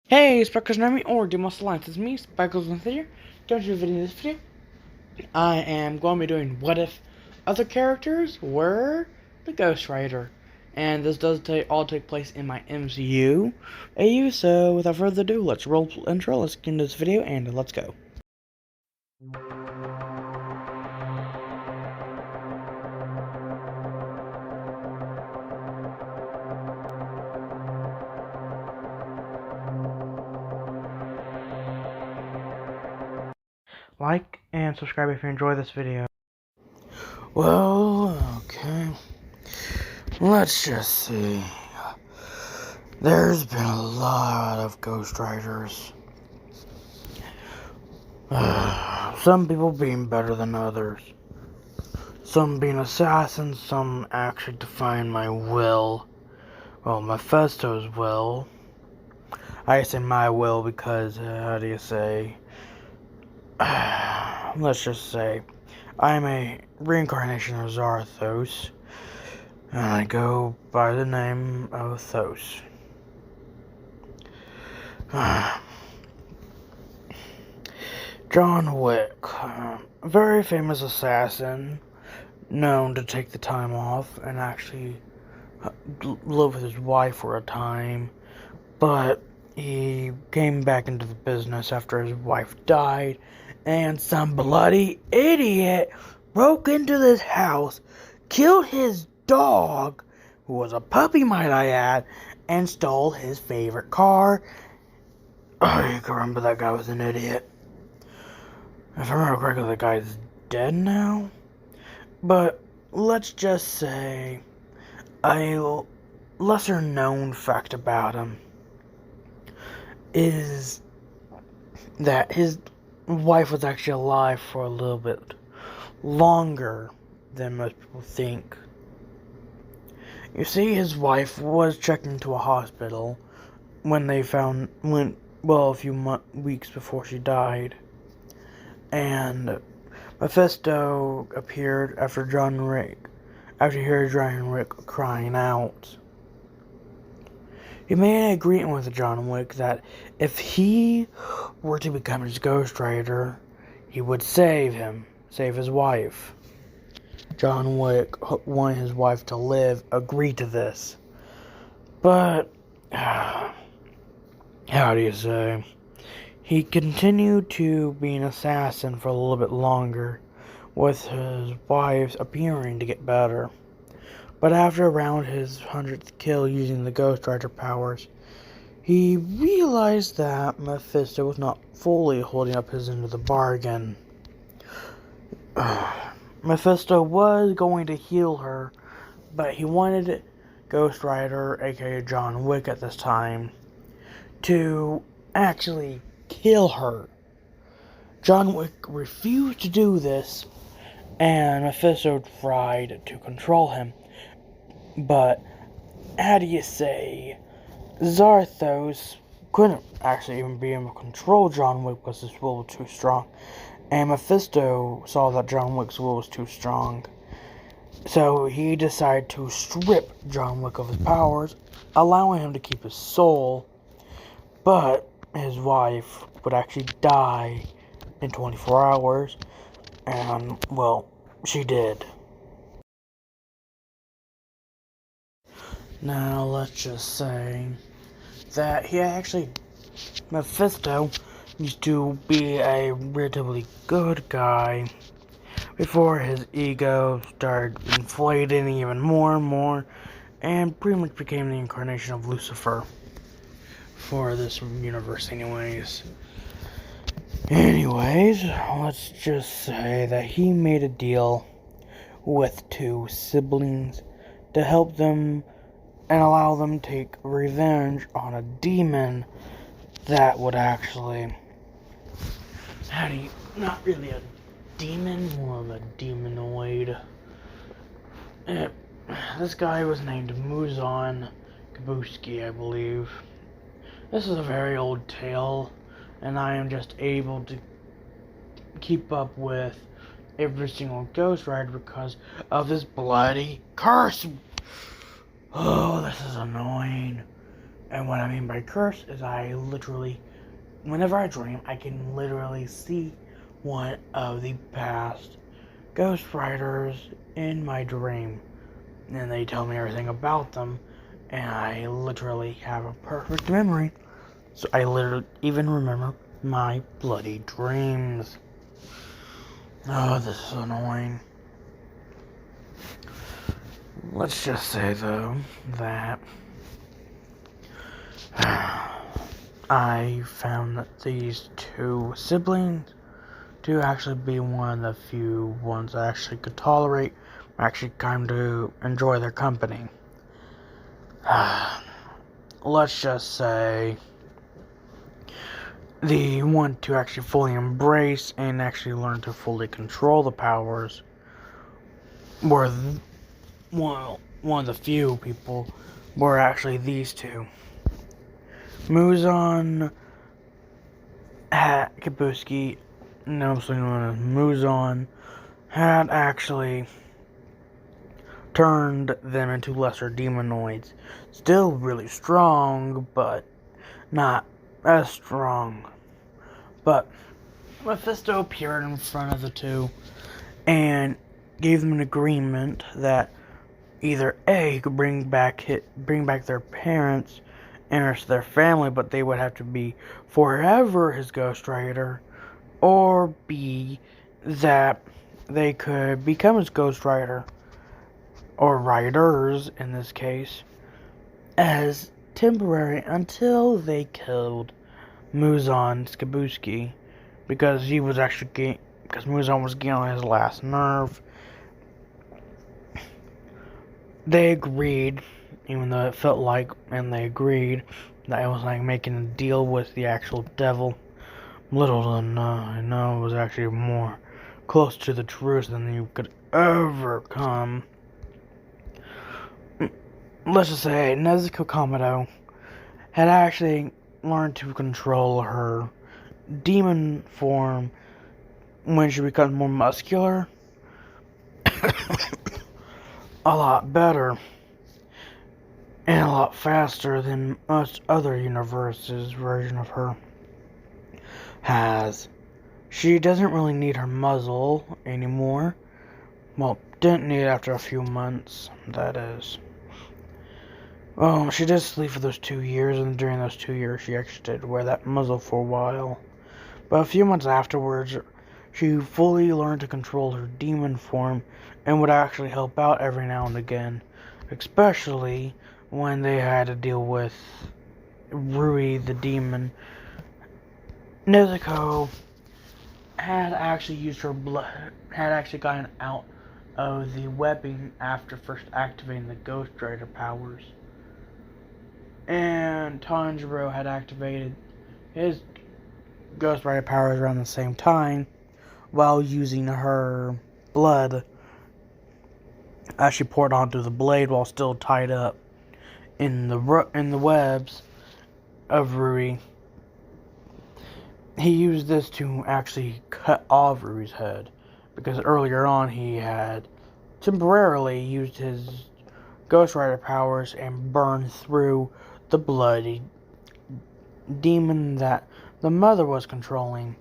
Hey, Speckles Nami or Demos Alliance. It's me, Speckles in here. Don't you video this video? I am going to be doing what if other characters were the Ghost Rider. And this does all take place in my MCU AU, so without further ado, let's roll intro, let's get into this video, and let's go. Like and subscribe if you enjoy this video. Well, okay. Let's just see. There's been a lot of Ghost Riders. Some people being better than others. Some being assassins, some actually defying my will. Well, Mephisto's will. I say my will because, how do you say? Let's just say, I'm a reincarnation of Zarthos, and I go by the name of Thos. John Wick, a very famous assassin, known to take the time off and actually live with his wife for a time, but he came back into the business after his wife died, and some bloody idiot broke into this house, killed his dog, who was a puppy might I add, and stole his favorite car. Oh, you can remember that guy was an idiot. If I remember correctly, the guy's dead now. But let's just say a lesser known fact about him is that his wife was actually alive for a little bit longer than most people think. You see, his wife was checked into a hospital when a few weeks before she died. And Mephisto appeared after he heard John Wick crying out. He made an agreement with John Wick that if he were to become his Ghost Rider, he would save his wife. John Wick wanted his wife to live, agreed to this. But, how do you say? He continued to be an assassin for a little bit longer, with his wife appearing to get better. But after around his 100th kill using the Ghost Rider powers, he realized that Mephisto was not fully holding up his end of the bargain. Mephisto was going to heal her, but he wanted Ghost Rider, aka John Wick at this time, to actually kill her. John Wick refused to do this, and Mephisto tried to control him. But, how do you say, Zarthos couldn't actually even be able to control John Wick because his will was too strong. And Mephisto saw that John Wick's will was too strong. So he decided to strip John Wick of his powers, allowing him to keep his soul. But his wife would actually die in 24 hours. And, well, she did. Now, let's just say that Mephisto used to be a relatively good guy before his ego started inflating even more and more, and pretty much became the incarnation of Lucifer for this universe anyways. Let's just say that he made a deal with two siblings to help them and allow them to take revenge on a demon that would actually... not really a demon, more of a demonoid. This guy was named Muzan Kabuski, I believe. This is a very old tale, and I am just able to keep up with every single Ghost Rider because of this bloody curse. Oh, this is annoying. And what I mean by curse is whenever I dream, I can literally see one of the past Ghost Riders in my dream. And they tell me everything about them, and I literally have a perfect memory. So I literally even remember my bloody dreams. Oh, this is annoying. Let's just say, though, that I found that these two siblings to actually be one of the few ones I actually could tolerate, actually kind of enjoy their company. Let's just say the one to actually fully embrace and actually learn to fully control the powers were one of the few people were actually these two. Muzan Kabuski, mostly known as Muzan, had actually turned them into lesser demonoids. Still really strong, but not as strong. But Mephisto appeared in front of the two and gave them an agreement that either A, he could bring back their parents and rest of their family, but they would have to be forever his Ghost Rider, or B, that they could become his Ghost Rider, or Riders in this case, as temporary until they killed Muzan Skabuski, because Muzan was getting on his last nerve. They agreed, even though it felt like, and they agreed that it was like making a deal with the actual devil. Little did I know it was actually more close to the truth than you could ever come. Let's just say Nezuko Kamado had actually learned to control her demon form when she becomes more muscular a lot better and a lot faster than most other universes' version of her has. She doesn't really need her muzzle anymore. Well, didn't need it after a few months, that is. Well, she did sleep for those 2 years, and during those 2 years she actually did wear that muzzle for a while. But a few months afterwards, she fully learned to control her demon form and would actually help out every now and again, especially when they had to deal with Rui the demon. Nezuko had actually used her blood, had actually gotten out of the webbing after first activating the Ghost Rider powers. And Tanjiro had activated his Ghost Rider powers around the same time, while using her blood as she poured onto the blade while still tied up in the webs of Rui. He used this to actually cut off Rui's head, because earlier on he had temporarily used his Ghost Rider powers and burned through the bloody demon that the mother was controlling.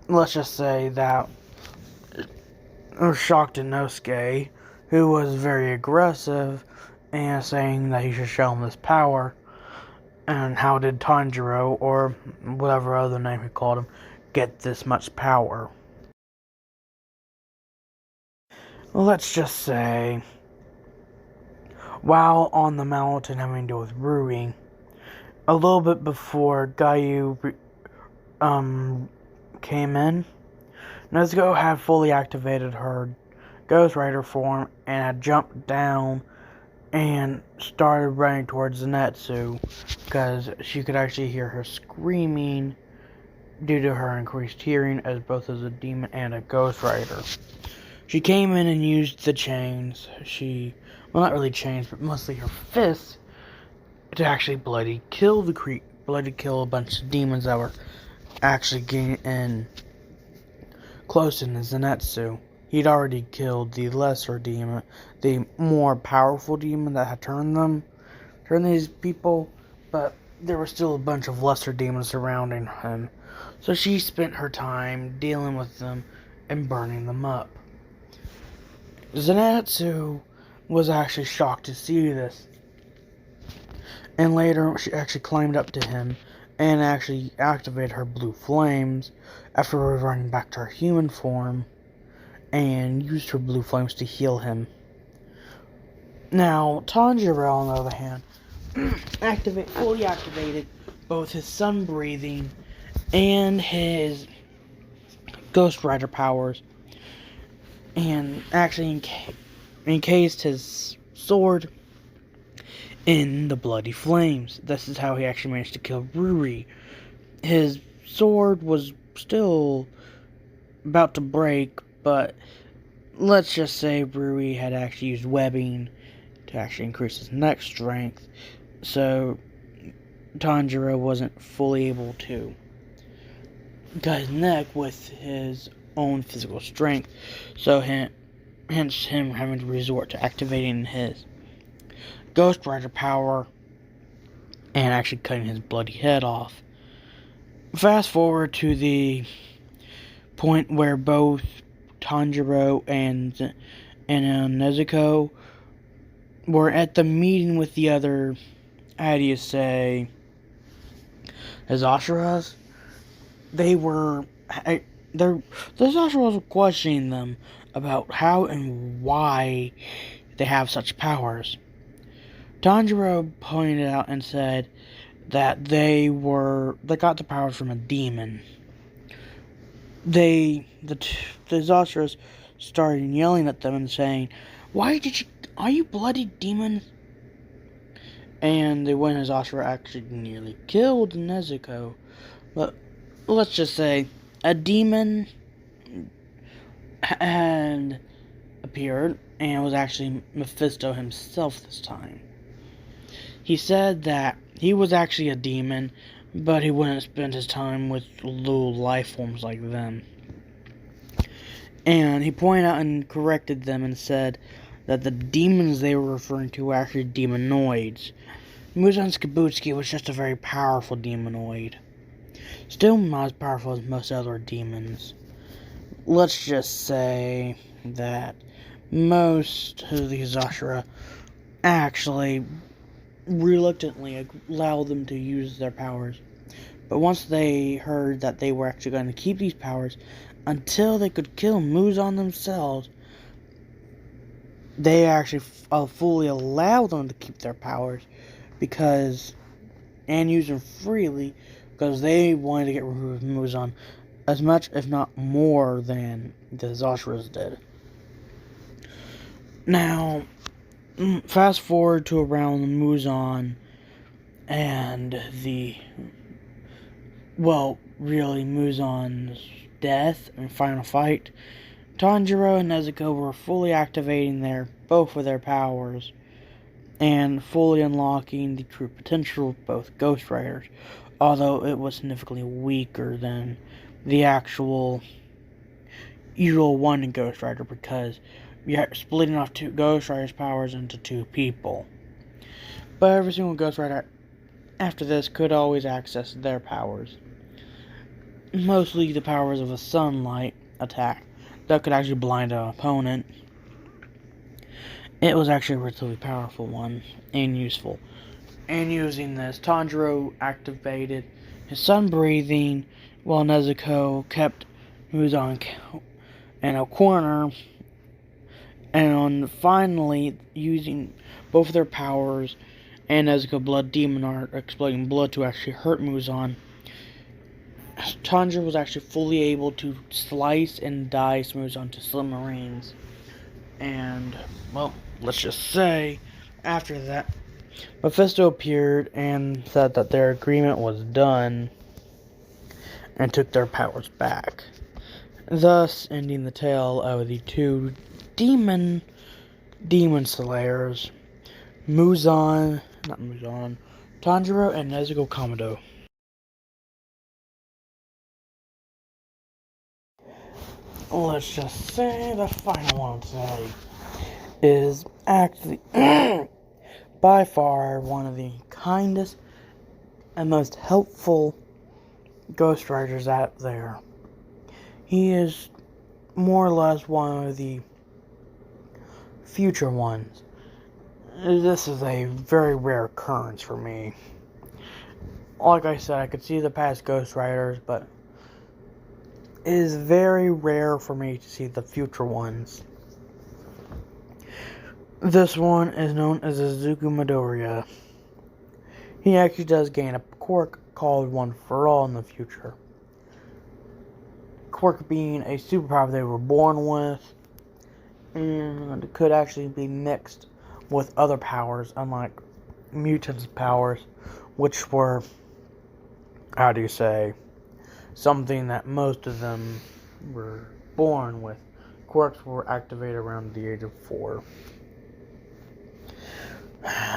Let's just say that shocked Inosuke, who was very aggressive and saying that he should show him this power. And how did Tanjiro, or whatever other name he called him, get this much power? Let's just say, while on the mountain having to deal with Rui, a little bit before Gayu came in, Nezuko had fully activated her Ghost Rider form and had jumped down and started running towards Zenitsu, because she could actually hear her screaming due to her increased hearing as both as a demon and a Ghost Rider. She came in and used the chains. Well, not really chains, but mostly her fists, to actually bloody kill a bunch of demons that were actually getting in close to Zenitsu. He'd already killed the lesser demon, the more powerful demon that had turned them, turn these people, but there were still a bunch of lesser demons surrounding him. So she spent her time dealing with them and burning them up. Zenitsu was actually shocked to see this. And later, she actually climbed up to him and actually activated her blue flames after reverting back to her human form and used her blue flames to heal him. Now, Tanjiro, on the other hand, fully activated both his sun breathing and his Ghost Rider powers, and actually encased his sword in the bloody flames. This is how he actually managed to kill Ruri. His sword was still about to break, but let's just say Ruri had actually used webbing to actually increase his neck strength, so Tanjiro wasn't fully able to cut his neck with his own physical strength, so hence him having to resort to activating his Ghost Rider power and actually cutting his bloody head off. Fast forward to the point where both Tanjiro and Nezuko were at the meeting with the other, how do you say, Hizashiras. The Hizashiras were questioning them about how and why they have such powers. Tanjiro pointed out and said that they got the powers from a demon. The Hizashiras started yelling at them and saying, are you bloody demons? And the one Hizashira actually nearly killed Nezuko. But let's just say a demon had appeared, and it was actually Mephisto himself this time. He said that he was actually a demon, but he wouldn't spend his time with little life forms like them. And he pointed out and corrected them and said that the demons they were referring to were actually demonoids. Muzan Skibutsuki was just a very powerful demonoid. Still not as powerful as most other demons. Let's just say that most of the Hizashira actually reluctantly allowed them to use their powers. But once they heard that they were actually going to keep these powers until they could kill Muzan themselves, they actually fully allowed them to keep their powers and use them freely because they wanted to get rid of Muzan as much, if not more, than the Hizashiras did. Now, fast forward to around Muzan and Muzan's death and final fight. Tanjiro and Nezuko were fully activating both of their powers and fully unlocking the true potential of both Ghost Riders, although it was significantly weaker than the actual usual one Ghost Rider because you're splitting off two Ghost Riders' powers into two people. But every single Ghost Rider after this could always access their powers. Mostly the powers of a sunlight attack that could actually blind an opponent. It was actually a relatively powerful one and useful. And using this, Tanjiro activated his sun breathing while Nezuko kept Muzan in a corner. And finally, using both of their powers and Nezuko Blood Demon Art exploding blood to actually hurt Muzan, Tanjiro was actually fully able to slice and dice Muzan to smithereens. And, well, let's just say, after that, Mephisto appeared and said that their agreement was done and took their powers back, thus ending the tale of the two demon slayers, Tanjiro and Nezuko Kamado. Let's just say the final one today is actually by far one of the kindest and most helpful ghostwriters out there. He is more or less one of the future ones. This is a very rare occurrence for me. Like I said, I could see the past ghostwriters, but it is very rare for me to see the future ones. This one is known as Izuku Midoriya. He actually does gain a quirk called One for All in the future. Quirk being a superpower they were born with, and it could actually be mixed with other powers, unlike mutants' powers, which were, how do you say, something that most of them were born with. Quirks were activated around the age of 4.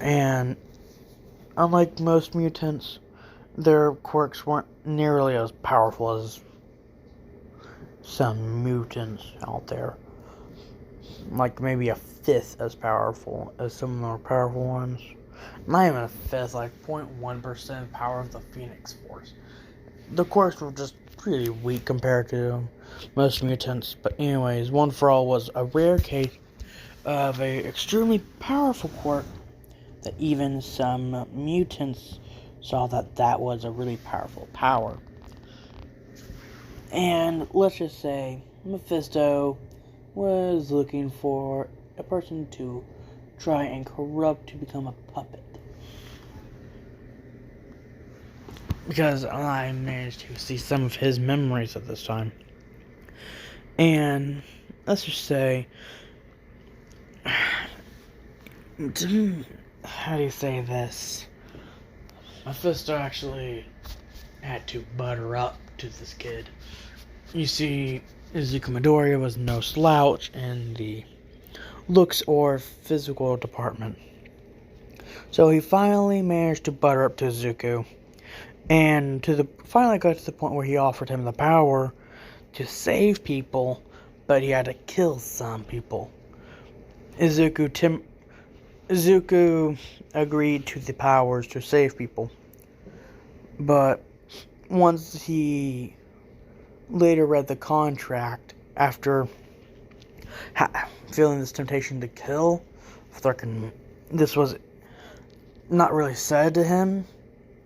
And unlike most mutants, their quirks weren't nearly as powerful as some mutants out there. Like maybe a fifth as powerful as some of the more powerful ones. Not even a fifth, like 0.1% power of the Phoenix Force. The quirks were just pretty weak compared to most mutants. But anyways, One for All was a rare case of a extremely powerful quirk that even some mutants saw that was a really powerful power. And let's just say Mephisto was looking for a person to try and corrupt to become a puppet. Because I managed to see some of his memories at this time. And let's just say, how do you say this? Mephisto actually had to butter up to this kid. You see, Izuku Midoriya was no slouch in the looks or physical department. So he finally managed to butter up to Izuku, and finally got to the point where he offered him the power to save people, but he had to kill some people. Izuku agreed to the powers to save people, but once he later read the contract, after feeling this temptation to kill, this was not really said to him.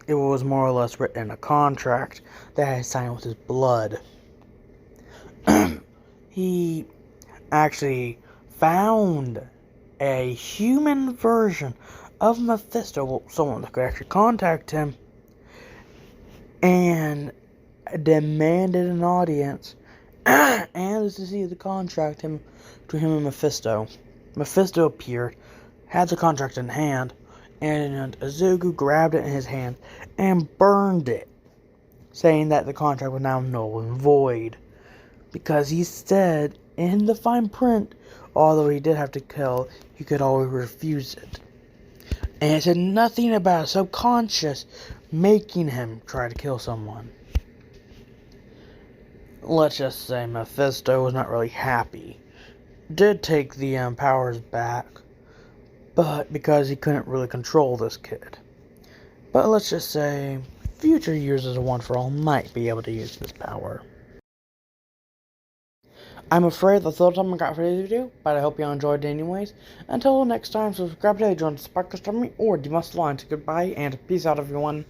It was more or less written in a contract that he signed with his blood. He actually found a human version of Mephisto, someone that could actually contact him, and demanded an audience and to see the contract to him and Mephisto. Mephisto appeared, had the contract in hand, and Izuku grabbed it in his hand and burned it, saying that the contract was now null and void. Because he said in the fine print, although he did have to kill, he could always refuse it. And it said nothing about a subconscious making him try to kill someone. Let's just say Mephisto was not really happy. Did take the powers back, but because he couldn't really control this kid. But let's just say future users of One for All might be able to use this power. I'm afraid that's all the time I got for today's video, but I hope you all enjoyed it anyways. Until next time, subscribe today, join the Sparkle Stormy, or the Must Line. Goodbye, and peace out, everyone.